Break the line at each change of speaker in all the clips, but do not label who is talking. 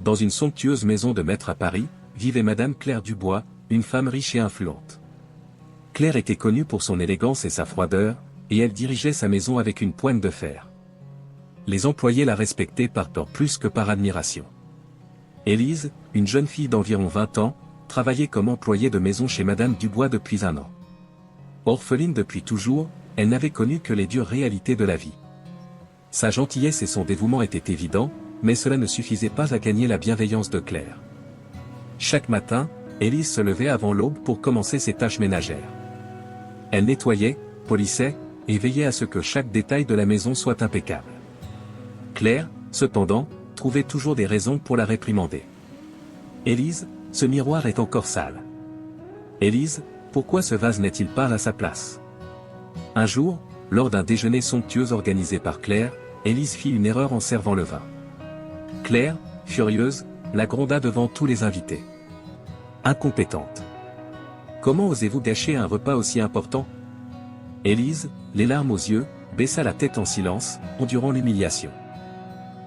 Dans une somptueuse maison de maître à Paris, vivait Madame Claire Dubois, une femme riche et influente. Claire était connue pour son élégance et sa froideur, et elle dirigeait sa maison avec une poigne de fer. Les employés la respectaient par peur plus que par admiration. Élise, une jeune fille d'environ 20 ans, travaillait comme employée de maison chez Madame Dubois depuis 1 an. Orpheline depuis toujours, elle n'avait connu que les dures réalités de la vie. Sa gentillesse et son dévouement étaient évidents, mais cela ne suffisait pas à gagner la bienveillance de Claire. Chaque matin, Élise se levait avant l'aube pour commencer ses tâches ménagères. Elle nettoyait, polissait, et veillait à ce que chaque détail de la maison soit impeccable. Claire, cependant, trouvait toujours des raisons pour la réprimander. Élise, ce miroir est encore sale. Élise, pourquoi ce vase n'est-il pas à sa place? Un jour, lors d'un déjeuner somptueux organisé par Claire, Élise fit une erreur en servant le vin. Claire, furieuse, la gronda devant tous les invités. Incompétente. Comment osez-vous gâcher un repas aussi important? Élise, les larmes aux yeux, baissa la tête en silence, endurant l'humiliation.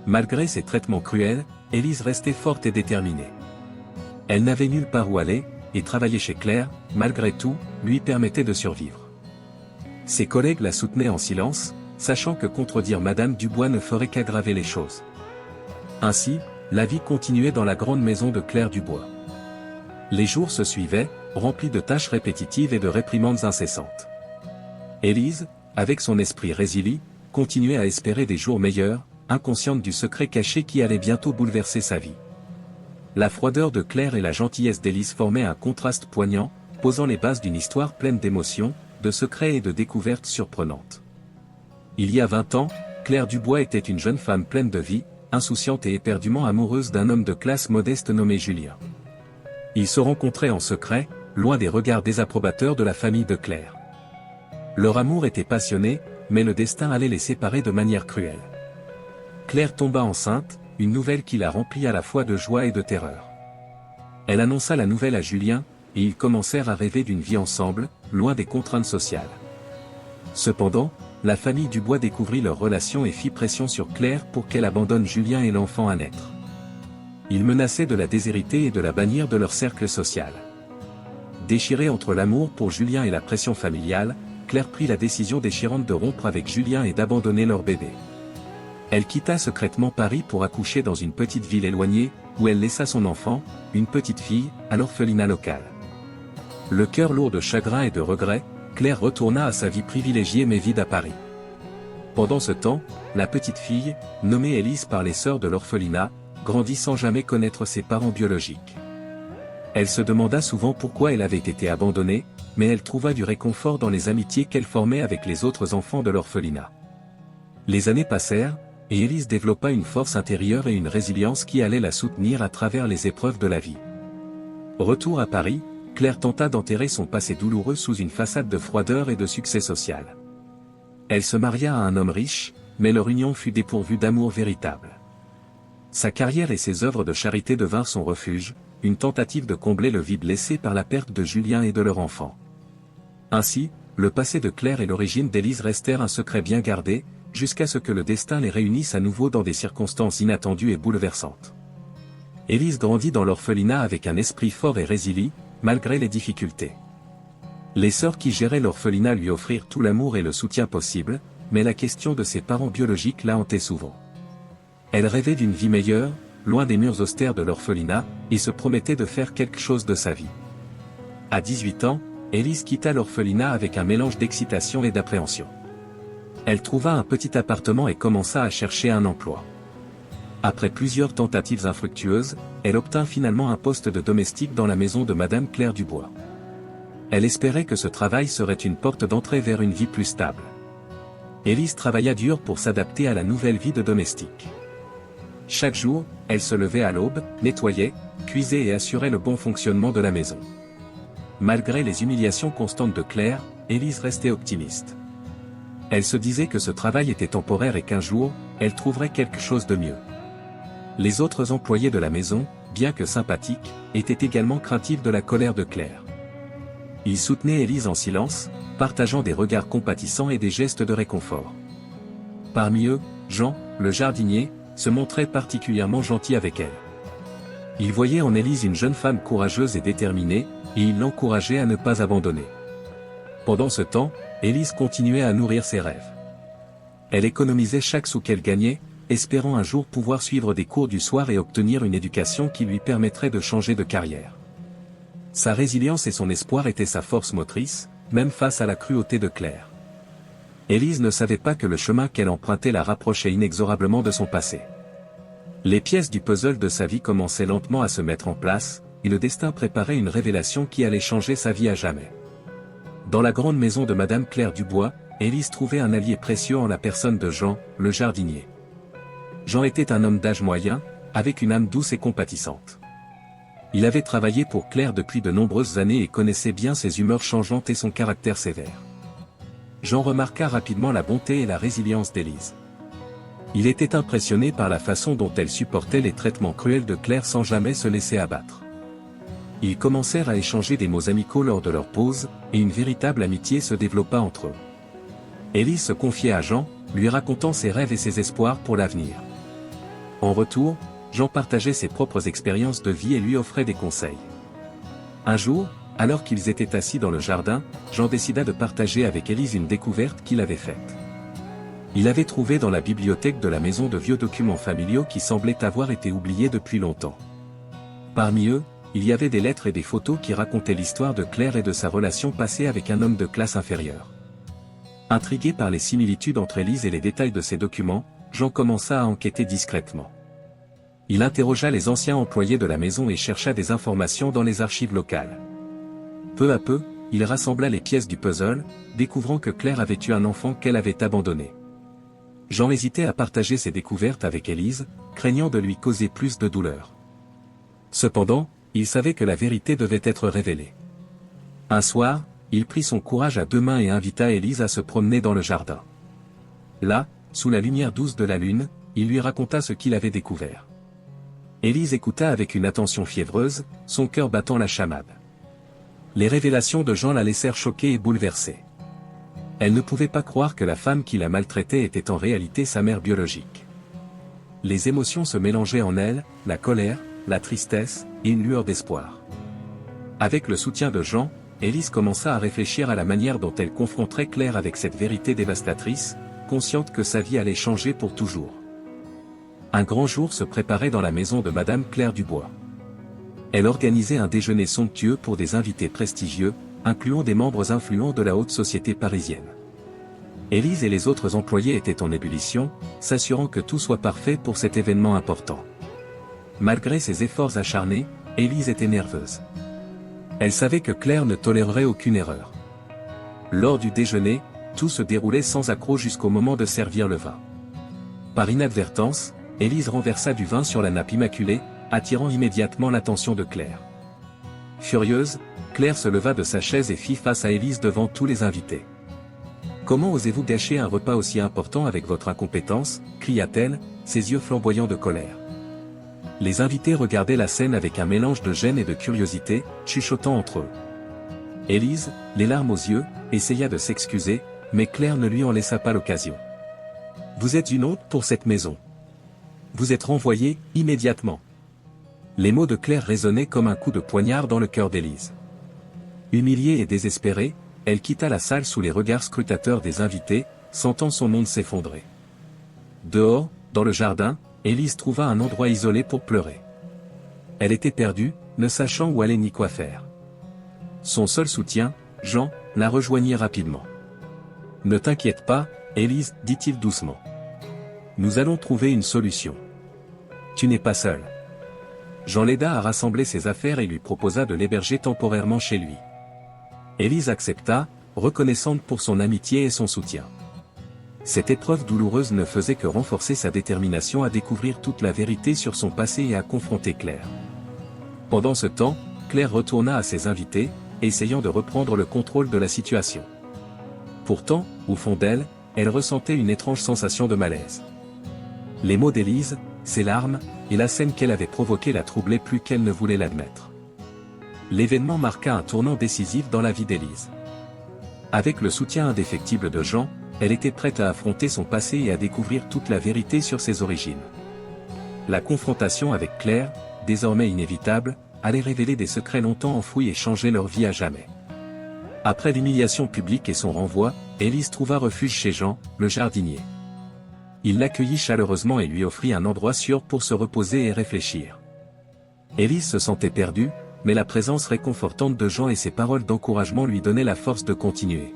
Malgré ces traitements cruels, Élise restait forte et déterminée. Elle n'avait nulle part où aller, et travailler chez Claire, malgré tout, lui permettait de survivre. Ses collègues la soutenaient en silence, sachant que contredire Madame Dubois ne ferait qu'aggraver les choses. Ainsi, la vie continuait dans la grande maison de Claire Dubois. Les jours se suivaient, remplis de tâches répétitives et de réprimandes incessantes. Élise, avec son esprit résili, continuait à espérer des jours meilleurs, inconsciente du secret caché qui allait bientôt bouleverser sa vie. La froideur de Claire et la gentillesse d'Élise formaient un contraste poignant, posant les bases d'une histoire pleine d'émotions, de secrets et de découvertes surprenantes. Il y a 20 ans, Claire Dubois était une jeune femme pleine de vie, insouciante et éperdument amoureuse d'un homme de classe modeste nommé Julien. Ils se rencontraient en secret, loin des regards désapprobateurs de la famille de Claire. Leur amour était passionné, mais le destin allait les séparer de manière cruelle. Claire tomba enceinte, une nouvelle qui la remplit à la fois de joie et de terreur. Elle annonça la nouvelle à Julien, et ils commencèrent à rêver d'une vie ensemble, loin des contraintes sociales. Cependant, la famille Dubois découvrit leur relation et fit pression sur Claire pour qu'elle abandonne Julien et l'enfant à naître. Ils menaçaient de la déshériter et de la bannir de leur cercle social. Déchirée entre l'amour pour Julien et la pression familiale, Claire prit la décision déchirante de rompre avec Julien et d'abandonner leur bébé. Elle quitta secrètement Paris pour accoucher dans une petite ville éloignée, où elle laissa son enfant, une petite fille, à l'orphelinat local. Le cœur lourd de chagrin et de regret, Claire retourna à sa vie privilégiée mais vide à Paris. Pendant ce temps, la petite fille, nommée Élise par les sœurs de l'orphelinat, grandit sans jamais connaître ses parents biologiques. Elle se demanda souvent pourquoi elle avait été abandonnée, mais elle trouva du réconfort dans les amitiés qu'elle formait avec les autres enfants de l'orphelinat. Les années passèrent, et Élise développa une force intérieure et une résilience qui allait la soutenir à travers les épreuves de la vie. Retour à Paris, Claire tenta d'enterrer son passé douloureux sous une façade de froideur et de succès social. Elle se maria à un homme riche, mais leur union fut dépourvue d'amour véritable. Sa carrière et ses œuvres de charité devinrent son refuge, une tentative de combler le vide laissé par la perte de Julien et de leur enfant. Ainsi, le passé de Claire et l'origine d'Élise restèrent un secret bien gardé, jusqu'à ce que le destin les réunisse à nouveau dans des circonstances inattendues et bouleversantes. Élise grandit dans l'orphelinat avec un esprit fort et résili, malgré les difficultés. Les sœurs qui géraient l'orphelinat lui offrirent tout l'amour et le soutien possible, mais la question de ses parents biologiques la hantait souvent. Elle rêvait d'une vie meilleure, loin des murs austères de l'orphelinat, et se promettait de faire quelque chose de sa vie. À 18 ans, Élise quitta l'orphelinat avec un mélange d'excitation et d'appréhension. Elle trouva un petit appartement et commença à chercher un emploi. Après plusieurs tentatives infructueuses, elle obtint finalement un poste de domestique dans la maison de Madame Claire Dubois. Elle espérait que ce travail serait une porte d'entrée vers une vie plus stable. Élise travailla dur pour s'adapter à la nouvelle vie de domestique. Chaque jour, elle se levait à l'aube, nettoyait, cuisait et assurait le bon fonctionnement de la maison. Malgré les humiliations constantes de Claire, Élise restait optimiste. Elle se disait que ce travail était temporaire et qu'un jour, elle trouverait quelque chose de mieux. Les autres employés de la maison, bien que sympathiques, étaient également craintifs de la colère de Claire. Ils soutenaient Élise en silence, partageant des regards compatissants et des gestes de réconfort. Parmi eux, Jean, le jardinier, se montrait particulièrement gentil avec elle. Il voyait en Élise une jeune femme courageuse et déterminée, et il l'encourageait à ne pas abandonner. Pendant ce temps, Élise continuait à nourrir ses rêves. Elle économisait chaque sou qu'elle gagnait, espérant un jour pouvoir suivre des cours du soir et obtenir une éducation qui lui permettrait de changer de carrière. Sa résilience et son espoir étaient sa force motrice, même face à la cruauté de Claire. Élise ne savait pas que le chemin qu'elle empruntait la rapprochait inexorablement de son passé. Les pièces du puzzle de sa vie commençaient lentement à se mettre en place, et le destin préparait une révélation qui allait changer sa vie à jamais. Dans la grande maison de Madame Claire Dubois, Élise trouvait un allié précieux en la personne de Jean, le jardinier. Jean était un homme d'âge moyen, avec une âme douce et compatissante. Il avait travaillé pour Claire depuis de nombreuses années et connaissait bien ses humeurs changeantes et son caractère sévère. Jean remarqua rapidement la bonté et la résilience d'Élise. Il était impressionné par la façon dont elle supportait les traitements cruels de Claire sans jamais se laisser abattre. Ils commencèrent à échanger des mots amicaux lors de leur pause, et une véritable amitié se développa entre eux. Élise se confiait à Jean, lui racontant ses rêves et ses espoirs pour l'avenir. En retour, Jean partageait ses propres expériences de vie et lui offrait des conseils. Un jour, alors qu'ils étaient assis dans le jardin, Jean décida de partager avec Élise une découverte qu'il avait faite. Il avait trouvé dans la bibliothèque de la maison de vieux documents familiaux qui semblaient avoir été oubliés depuis longtemps. Parmi eux, il y avait des lettres et des photos qui racontaient l'histoire de Claire et de sa relation passée avec un homme de classe inférieure. Intrigué par les similitudes entre Élise et les détails de ces documents, Jean commença à enquêter discrètement. Il interrogea les anciens employés de la maison et chercha des informations dans les archives locales. Peu à peu, il rassembla les pièces du puzzle, découvrant que Claire avait eu un enfant qu'elle avait abandonné. Jean hésitait à partager ses découvertes avec Élise, craignant de lui causer plus de douleur. Cependant, il savait que la vérité devait être révélée. Un soir, il prit son courage à deux mains et invita Élise à se promener dans le jardin. Là, sous la lumière douce de la lune, il lui raconta ce qu'il avait découvert. Élise écouta avec une attention fiévreuse, son cœur battant la chamade. Les révélations de Jean la laissèrent choquée et bouleversée. Elle ne pouvait pas croire que la femme qui la maltraitait était en réalité sa mère biologique. Les émotions se mélangeaient en elle, la colère, la tristesse, et une lueur d'espoir. Avec le soutien de Jean, Élise commença à réfléchir à la manière dont elle confronterait Claire avec cette vérité dévastatrice, consciente que sa vie allait changer pour toujours. Un grand jour se préparait dans la maison de Madame Claire Dubois. Elle organisait un déjeuner somptueux pour des invités prestigieux, incluant des membres influents de la haute société parisienne. Élise et les autres employés étaient en ébullition, s'assurant que tout soit parfait pour cet événement important. Malgré ses efforts acharnés, Élise était nerveuse. Elle savait que Claire ne tolérerait aucune erreur. Lors du déjeuner, tout se déroulait sans accroc jusqu'au moment de servir le vin. Par inadvertance, Élise renversa du vin sur la nappe immaculée, attirant immédiatement l'attention de Claire. Furieuse, Claire se leva de sa chaise et fit face à Élise devant tous les invités. « Comment osez-vous gâcher un repas aussi important avec votre incompétence » cria-t-elle, ses yeux flamboyants de colère. Les invités regardaient la scène avec un mélange de gêne et de curiosité, chuchotant entre eux. Élise, les larmes aux yeux, essaya de s'excuser, mais Claire ne lui en laissa pas l'occasion. « Vous êtes une hôte pour cette maison. Vous êtes renvoyée, immédiatement. » Les mots de Claire résonnaient comme un coup de poignard dans le cœur d'Élise. Humiliée et désespérée, elle quitta la salle sous les regards scrutateurs des invités, sentant son monde s'effondrer. Dehors, dans le jardin, Élise trouva un endroit isolé pour pleurer. Elle était perdue, ne sachant où aller ni quoi faire. Son seul soutien, Jean, la rejoignit rapidement. « Ne t'inquiète pas, Élise, dit-il doucement. Nous allons trouver une solution. Tu n'es pas seule. » Jean l'aida à rassembler ses affaires et lui proposa de l'héberger temporairement chez lui. Élise accepta, reconnaissante pour son amitié et son soutien. Cette épreuve douloureuse ne faisait que renforcer sa détermination à découvrir toute la vérité sur son passé et à confronter Claire. Pendant ce temps, Claire retourna à ses invités, essayant de reprendre le contrôle de la situation. Pourtant, au fond d'elle, elle ressentait une étrange sensation de malaise. Les mots d'Élise, ses larmes, et la scène qu'elle avait provoquée la troublaient plus qu'elle ne voulait l'admettre. L'événement marqua un tournant décisif dans la vie d'Élise. Avec le soutien indéfectible de Jean, elle était prête à affronter son passé et à découvrir toute la vérité sur ses origines. La confrontation avec Claire, désormais inévitable, allait révéler des secrets longtemps enfouis et changer leur vie à jamais. Après l'humiliation publique et son renvoi, Élise trouva refuge chez Jean, le jardinier. Il l'accueillit chaleureusement et lui offrit un endroit sûr pour se reposer et réfléchir. Élise se sentait perdue, mais la présence réconfortante de Jean et ses paroles d'encouragement lui donnaient la force de continuer.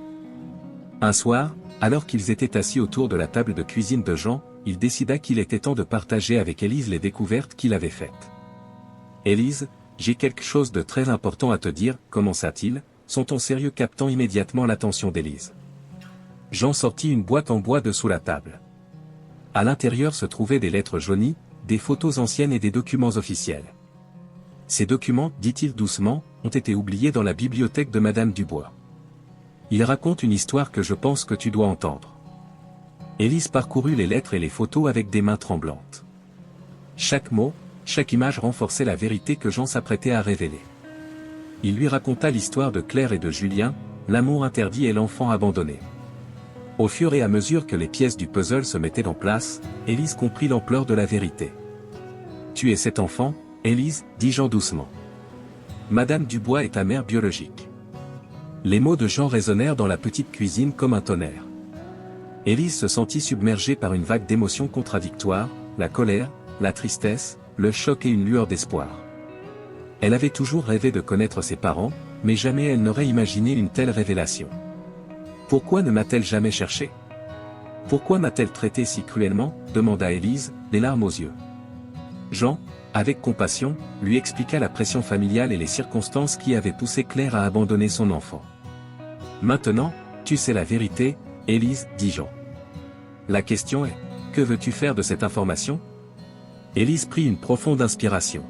Un soir, alors qu'ils étaient assis autour de la table de cuisine de Jean, il décida qu'il était temps de partager avec Élise les découvertes qu'il avait faites. « Élise, j'ai quelque chose de très important à te dire, commença-t-il, son ton sérieux captant immédiatement l'attention d'Élise. Jean sortit une boîte en bois de sous la table. À l'intérieur se trouvaient des lettres jaunies, des photos anciennes et des documents officiels. Ces documents, dit-il doucement, ont été oubliés dans la bibliothèque de Madame Dubois. Ils racontent une histoire que je pense que tu dois entendre. Élise parcourut les lettres et les photos avec des mains tremblantes. Chaque mot, chaque image renforçait la vérité que Jean s'apprêtait à révéler. Il lui raconta l'histoire de Claire et de Julien, l'amour interdit et l'enfant abandonné. Au fur et à mesure que les pièces du puzzle se mettaient en place, Élise comprit l'ampleur de la vérité. « Tu es cet enfant, Élise, dit Jean doucement. Madame Dubois est ta mère biologique. » Les mots de Jean résonnèrent dans la petite cuisine comme un tonnerre. Élise se sentit submergée par une vague d'émotions contradictoires, la colère, la tristesse, le choc et une lueur d'espoir. Elle avait toujours rêvé de connaître ses parents, mais jamais elle n'aurait imaginé une telle révélation. Pourquoi ne m'a-t-elle jamais cherché? Pourquoi m'a-t-elle traité si cruellement? Demanda Élise, les larmes aux yeux. Jean, avec compassion, lui expliqua la pression familiale et les circonstances qui avaient poussé Claire à abandonner son enfant. Maintenant, tu sais la vérité, Élise, dit Jean. La question est, que veux-tu faire de cette information? Élise prit une profonde inspiration.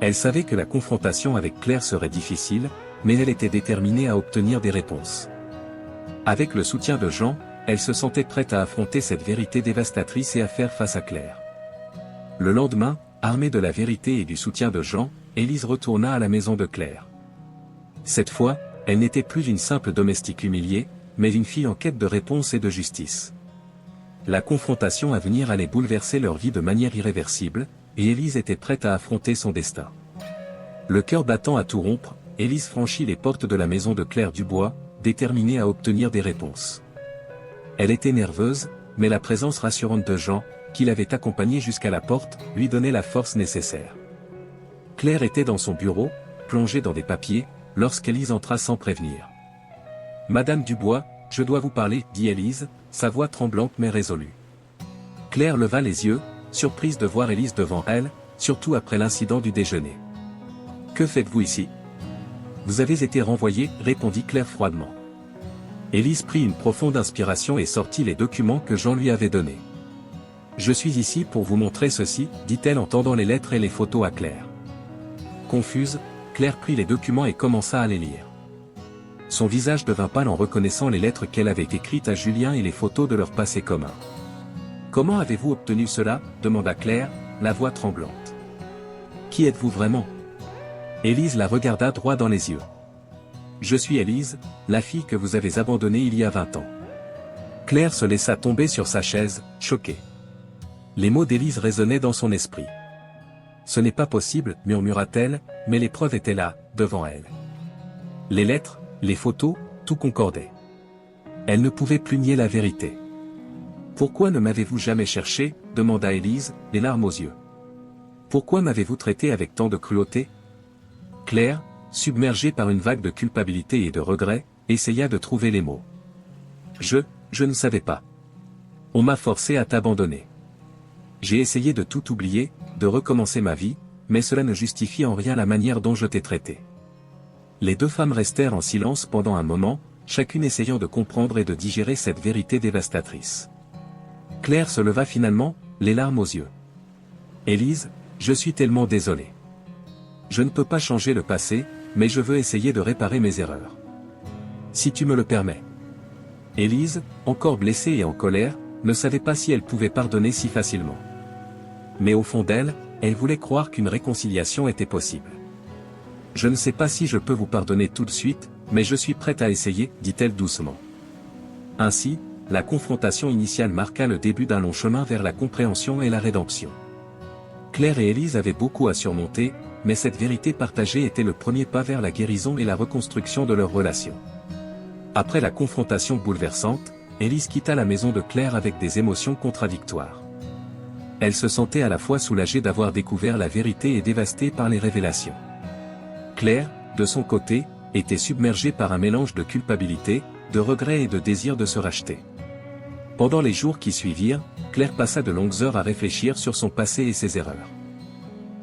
Elle savait que la confrontation avec Claire serait difficile, mais elle était déterminée à obtenir des réponses. Avec le soutien de Jean, elle se sentait prête à affronter cette vérité dévastatrice et à faire face à Claire. Le lendemain, armée de la vérité et du soutien de Jean, Élise retourna à la maison de Claire. Cette fois, elle n'était plus une simple domestique humiliée, mais une fille en quête de réponse et de justice. La confrontation à venir allait bouleverser leur vie de manière irréversible, et Élise était prête à affronter son destin. Le cœur battant à tout rompre, Élise franchit les portes de la maison de Claire Dubois, déterminée à obtenir des réponses. Elle était nerveuse, mais la présence rassurante de Jean, qui l'avait accompagnée jusqu'à la porte, lui donnait la force nécessaire. Claire était dans son bureau, plongée dans des papiers, lorsqu'Élise entra sans prévenir. « Madame Dubois, je dois vous parler, » dit Élise, sa voix tremblante mais résolue. Claire leva les yeux, surprise de voir Élise devant elle, surtout après l'incident du déjeuner. « Que faites-vous ici? » « Vous avez été renvoyée, » répondit Claire froidement. Élise prit une profonde inspiration et sortit les documents que Jean lui avait donnés. « Je suis ici pour vous montrer ceci, » dit-elle en tendant les lettres et les photos à Claire. Confuse, Claire prit les documents et commença à les lire. Son visage devint pâle en reconnaissant les lettres qu'elle avait écrites à Julien et les photos de leur passé commun. « Comment avez-vous obtenu cela? » demanda Claire, la voix tremblante. « Qui êtes-vous vraiment? » Élise la regarda droit dans les yeux. « Je suis Élise, la fille que vous avez abandonnée il y a 20 ans. » Claire se laissa tomber sur sa chaise, choquée. Les mots d'Élise résonnaient dans son esprit. « Ce n'est pas possible, » murmura-t-elle, mais les preuves étaient là, devant elle. Les lettres, les photos, tout concordait. Elle ne pouvait plus nier la vérité. « Pourquoi ne m'avez-vous jamais cherché? » demanda Élise, les larmes aux yeux. « Pourquoi m'avez-vous traité avec tant de cruauté? » Claire, submergée par une vague de culpabilité et de regret, essaya de trouver les mots. « Je ne savais pas. On m'a forcé à t'abandonner. J'ai essayé de tout oublier, de recommencer ma vie, mais cela ne justifie en rien la manière dont je t'ai traité. » Les deux femmes restèrent en silence pendant un moment, chacune essayant de comprendre et de digérer cette vérité dévastatrice. Claire se leva finalement, les larmes aux yeux. « Élise, je suis tellement désolée. Je ne peux pas changer le passé, mais je veux essayer de réparer mes erreurs. Si tu me le permets. » Élise, encore blessée et en colère, ne savait pas si elle pouvait pardonner si facilement. Mais au fond d'elle, elle voulait croire qu'une réconciliation était possible. « Je ne sais pas si je peux vous pardonner tout de suite, mais je suis prête à essayer, » dit-elle doucement. Ainsi, la confrontation initiale marqua le début d'un long chemin vers la compréhension et la rédemption. Claire et Élise avaient beaucoup à surmonter, mais cette vérité partagée était le premier pas vers la guérison et la reconstruction de leur relation. Après la confrontation bouleversante, Élise quitta la maison de Claire avec des émotions contradictoires. Elle se sentait à la fois soulagée d'avoir découvert la vérité et dévastée par les révélations. Claire, de son côté, était submergée par un mélange de culpabilité, de regret et de désir de se racheter. Pendant les jours qui suivirent, Claire passa de longues heures à réfléchir sur son passé et ses erreurs.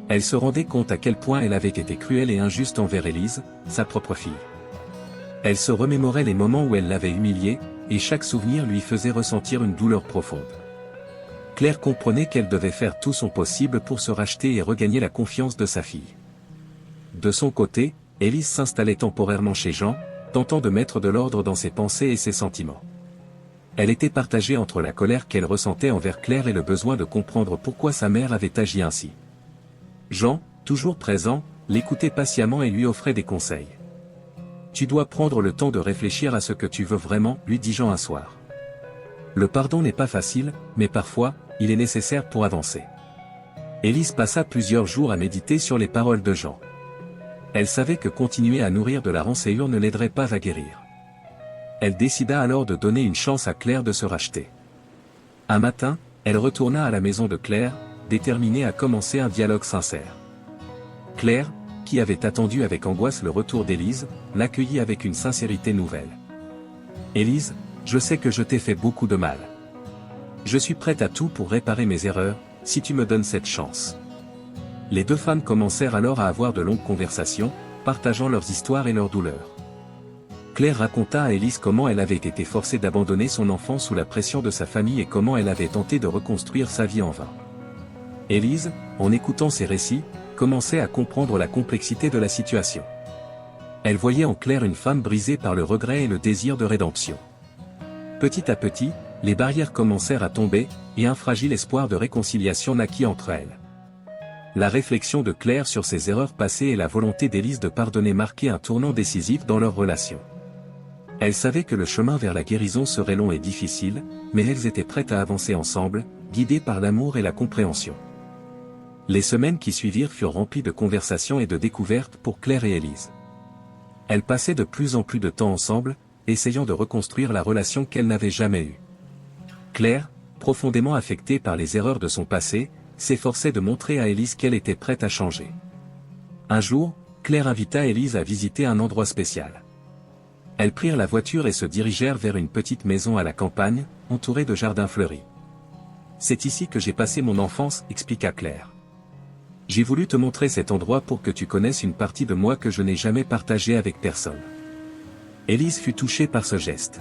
Elle se rendait compte à quel point elle avait été cruelle et injuste envers Élise, sa propre fille. Elle se remémorait les moments où elle l'avait humiliée, et chaque souvenir lui faisait ressentir une douleur profonde. Claire comprenait qu'elle devait faire tout son possible pour se racheter et regagner la confiance de sa fille. De son côté, Élise s'installait temporairement chez Jean, tentant de mettre de l'ordre dans ses pensées et ses sentiments. Elle était partagée entre la colère qu'elle ressentait envers Claire et le besoin de comprendre pourquoi sa mère avait agi ainsi. Jean, toujours présent, l'écoutait patiemment et lui offrait des conseils. « Tu dois prendre le temps de réfléchir à ce que tu veux vraiment, lui dit Jean un soir. Le pardon n'est pas facile, mais parfois, il est nécessaire pour avancer. » Élise passa plusieurs jours à méditer sur les paroles de Jean. Elle savait que continuer à nourrir de la rancœur ne l'aiderait pas à guérir. Elle décida alors de donner une chance à Claire de se racheter. Un matin, elle retourna à la maison de Claire, déterminée à commencer un dialogue sincère. Claire, qui avait attendu avec angoisse le retour d'Élise, l'accueillit avec une sincérité nouvelle. « Élise, je sais que je t'ai fait beaucoup de mal. Je suis prête à tout pour réparer mes erreurs, si tu me donnes cette chance. » Les deux femmes commencèrent alors à avoir de longues conversations, partageant leurs histoires et leurs douleurs. Claire raconta à Élise comment elle avait été forcée d'abandonner son enfant sous la pression de sa famille et comment elle avait tenté de reconstruire sa vie en vain. Élise, en écoutant ces récits, commençait à comprendre la complexité de la situation. Elle voyait en Claire une femme brisée par le regret et le désir de rédemption. Petit à petit, les barrières commencèrent à tomber, et un fragile espoir de réconciliation naquit entre elles. La réflexion de Claire sur ses erreurs passées et la volonté d'Élise de pardonner marquaient un tournant décisif dans leur relation. Elle savait que le chemin vers la guérison serait long et difficile, mais elles étaient prêtes à avancer ensemble, guidées par l'amour et la compréhension. Les semaines qui suivirent furent remplies de conversations et de découvertes pour Claire et Élise. Elles passaient de plus en plus de temps ensemble, essayant de reconstruire la relation qu'elles n'avaient jamais eue. Claire, profondément affectée par les erreurs de son passé, s'efforçait de montrer à Élise qu'elle était prête à changer. Un jour, Claire invita Élise à visiter un endroit spécial. Elles prirent la voiture et se dirigèrent vers une petite maison à la campagne, entourée de jardins fleuris. « C'est ici que j'ai passé mon enfance, » expliqua Claire. « J'ai voulu te montrer cet endroit pour que tu connaisses une partie de moi que je n'ai jamais partagée avec personne. » Élise fut touchée par ce geste.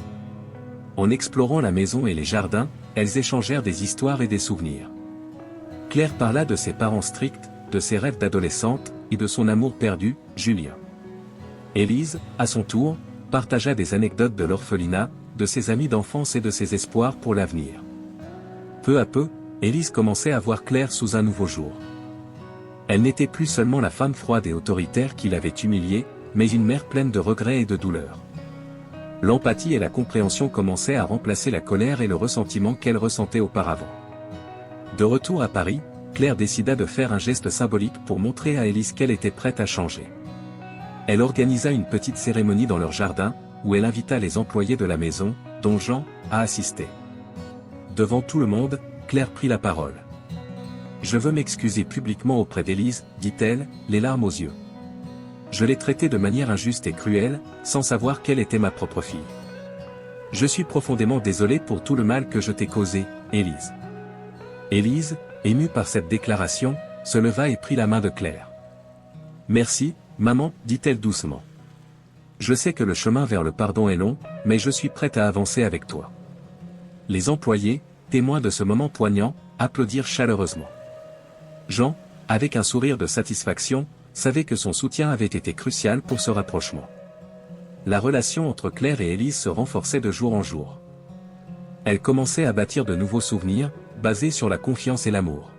En explorant la maison et les jardins, elles échangèrent des histoires et des souvenirs. Claire parla de ses parents stricts, de ses rêves d'adolescente, et de son amour perdu, Julien. Élise, à son tour, partagea des anecdotes de l'orphelinat, de ses amis d'enfance et de ses espoirs pour l'avenir. Peu à peu, Élise commençait à voir Claire sous un nouveau jour. Elle n'était plus seulement la femme froide et autoritaire qui l'avait humiliée, mais une mère pleine de regrets et de douleurs. L'empathie et la compréhension commençaient à remplacer la colère et le ressentiment qu'elle ressentait auparavant. De retour à Paris, Claire décida de faire un geste symbolique pour montrer à Élise qu'elle était prête à changer. Elle organisa une petite cérémonie dans leur jardin, où elle invita les employés de la maison, dont Jean, à assister. Devant tout le monde, Claire prit la parole. « Je veux m'excuser publiquement auprès d'Élise, dit-elle, les larmes aux yeux. Je l'ai traitée de manière injuste et cruelle, sans savoir qu'elle était ma propre fille. Je suis profondément désolée pour tout le mal que je t'ai causé, Élise. » Élise, émue par cette déclaration, se leva et prit la main de Claire. « Merci, maman, dit-elle doucement. Je sais que le chemin vers le pardon est long, mais je suis prête à avancer avec toi. » Les employés, témoins de ce moment poignant, applaudirent chaleureusement. Jean, avec un sourire de satisfaction, savait que son soutien avait été crucial pour ce rapprochement. La relation entre Claire et Élise se renforçait de jour en jour. Elle commençait à bâtir de nouveaux souvenirs, basés sur la confiance et l'amour.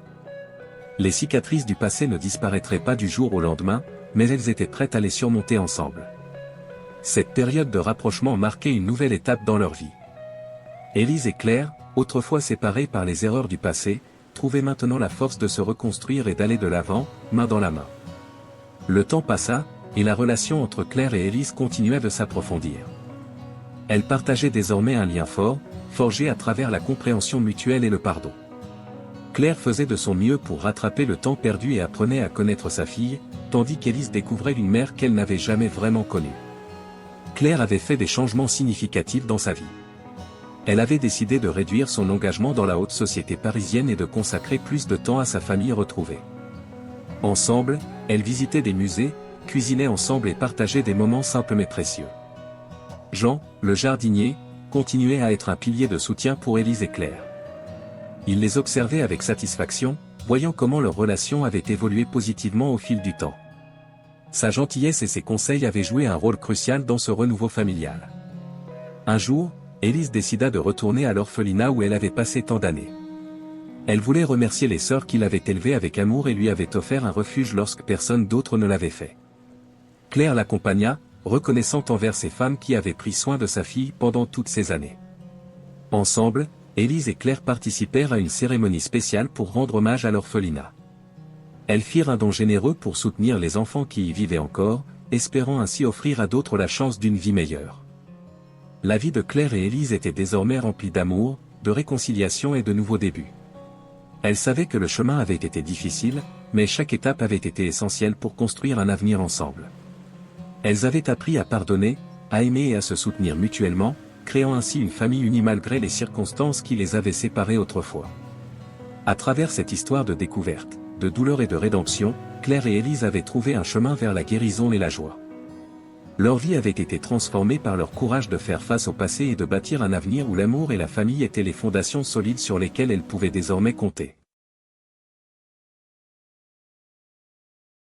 Les cicatrices du passé ne disparaîtraient pas du jour au lendemain, mais elles étaient prêtes à les surmonter ensemble. Cette période de rapprochement marquait une nouvelle étape dans leur vie. Élise et Claire, autrefois séparées par les erreurs du passé, trouvaient maintenant la force de se reconstruire et d'aller de l'avant, main dans la main. Le temps passa, et la relation entre Claire et Élise continuait de s'approfondir. Elles partageaient désormais un lien fort, forgé à travers la compréhension mutuelle et le pardon. Claire faisait de son mieux pour rattraper le temps perdu et apprenait à connaître sa fille, tandis qu'Élise découvrait une mère qu'elle n'avait jamais vraiment connue. Claire avait fait des changements significatifs dans sa vie. Elle avait décidé de réduire son engagement dans la haute société parisienne et de consacrer plus de temps à sa famille retrouvée. Ensemble, elles visitaient des musées, cuisinaient ensemble et partageaient des moments simples mais précieux. Jean, le jardinier, continuait à être un pilier de soutien pour Élise et Claire. Il les observait avec satisfaction, voyant comment leur relation avait évolué positivement au fil du temps. Sa gentillesse et ses conseils avaient joué un rôle crucial dans ce renouveau familial. Un jour, Élise décida de retourner à l'orphelinat où elle avait passé tant d'années. Elle voulait remercier les sœurs qui l'avaient élevée avec amour et lui avaient offert un refuge lorsque personne d'autre ne l'avait fait. Claire l'accompagna, reconnaissante envers ces femmes qui avaient pris soin de sa fille pendant toutes ces années. Ensemble, Élise et Claire participèrent à une cérémonie spéciale pour rendre hommage à l'orphelinat. Elles firent un don généreux pour soutenir les enfants qui y vivaient encore, espérant ainsi offrir à d'autres la chance d'une vie meilleure. La vie de Claire et Élise était désormais remplie d'amour, de réconciliation et de nouveaux débuts. Elles savaient que le chemin avait été difficile, mais chaque étape avait été essentielle pour construire un avenir ensemble. Elles avaient appris à pardonner, à aimer et à se soutenir mutuellement, créant ainsi une famille unie malgré les circonstances qui les avaient séparées autrefois. À travers cette histoire de découverte, de douleur et de rédemption, Claire et Élise avaient trouvé un chemin vers la guérison et la joie. Leur vie avait été transformée par leur courage de faire face au passé et de bâtir un avenir où l'amour et la famille étaient les fondations solides sur lesquelles elles pouvaient désormais compter.